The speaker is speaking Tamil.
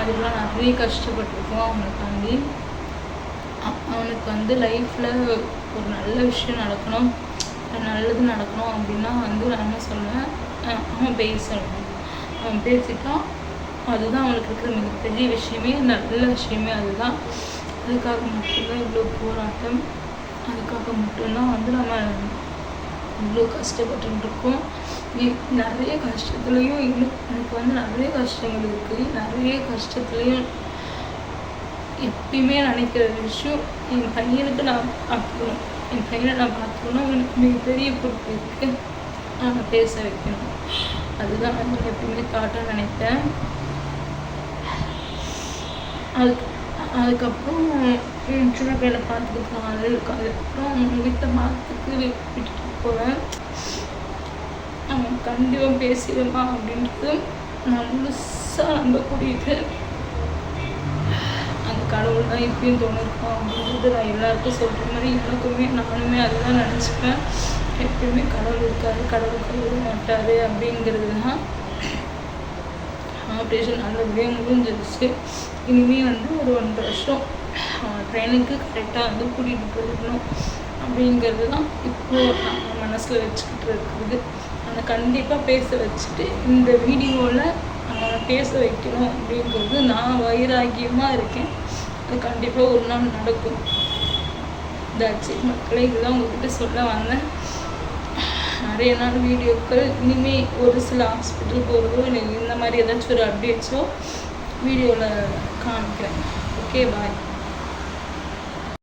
மாதிரிலாம் நிறைய கஷ்டப்பட்டுருக்கோம் அவனுக்காண்டி. அவனுக்கு லைஃப்பில் ஒரு நல்ல விஷயம் நடக்கணும், நல்லது நடக்கணும் அப்படின்னா நான் என்ன சொல்லுவேன், அவன் பேசணும். அவன் பேசிட்டான், அதுதான் அவனுக்கு இருக்கிற மிகப்பெரிய விஷயமே, நல்ல விஷயமே அதுதான். அதுக்காக மட்டும்தான் இவ்வளோ போராட்டம், அதுக்காக மட்டும்தான் நம்ம இவ்வளோ கஷ்டப்பட்டுருக்கோம். நிறைய கஷ்டத்துலேயும் எனக்கு நிறைய கஷ்டங்கள் இருக்குது. நிறைய கஷ்டத்துலேயும் எப்பயுமே நினைக்கிற விஷயம், என் பையனுக்கு நான் பார்த்துக்கணும், என் பையனை நான் பார்த்துக்கணும், அவனுக்கு மிகப்பெரிய பொறுப்பு இருக்குது, அவனை பேச வைக்கணும். அதுதான் எப்பயுமே தாட்டாக நினைப்பேன். அதுக்கப்புறம் சின்ன பையனை பார்த்துக்கிட்டு அது இருக்கும். அதுக்கப்புறம் அவங்க வீட்டை மாற்றுக்கு விட்டுட்டு போவேன். அவன் கண்டிப்பாக பேசிடுவான் அப்படின்றது நான் முழுசாக நம்பக்கூடியது. அந்த கடவுள் தான் இப்பயும் தோணிருக்கோம் அப்படின்றது நான் எல்லாருக்கும் சொல்கிற மாதிரி எனக்குமே நானுமே அதுதான் நினச்சிப்பேன். எப்பயுமே கடவுள் இருக்காரு, கடவுள் கைவிட மாட்டார் அப்படிங்கிறது தான். ஆப்ரேஷன் நல்லபடியாக முடிஞ்சிருச்சு. இனிமேல் ஒரு 1.5 வருஷம் ட்ரெயினுக்கு கரெக்டாக கூட்டிகிட்டு போயிடணும் அப்படிங்கிறது தான் இப்போது நான் மனசில் வச்சுக்கிட்டு இருக்குது. அவனை கண்டிப்பாக பேச வச்சுட்டு இந்த வீடியோவில் அவனை பேச வைக்கணும் அப்படிங்கிறது நான் வைராக்கியமாக இருக்கேன். அது கண்டிப்பாக ஒரு நாள் நடக்கும். தட்ஸ் இட் மக்களே, இதுதான் உங்கள்கிட்ட சொல்ல வந்தேன். நிறைய நாள் வீடியோக்கள் இனிமேல் ஒரு சில ஹாஸ்பிட்டல் போகிறதோ இல்லை இந்த மாதிரி ஏதாச்சும் ஒரு அப்டேட்ஸோ வீடியோவில் காமிக்கிறேன். ஓகே, பாய்.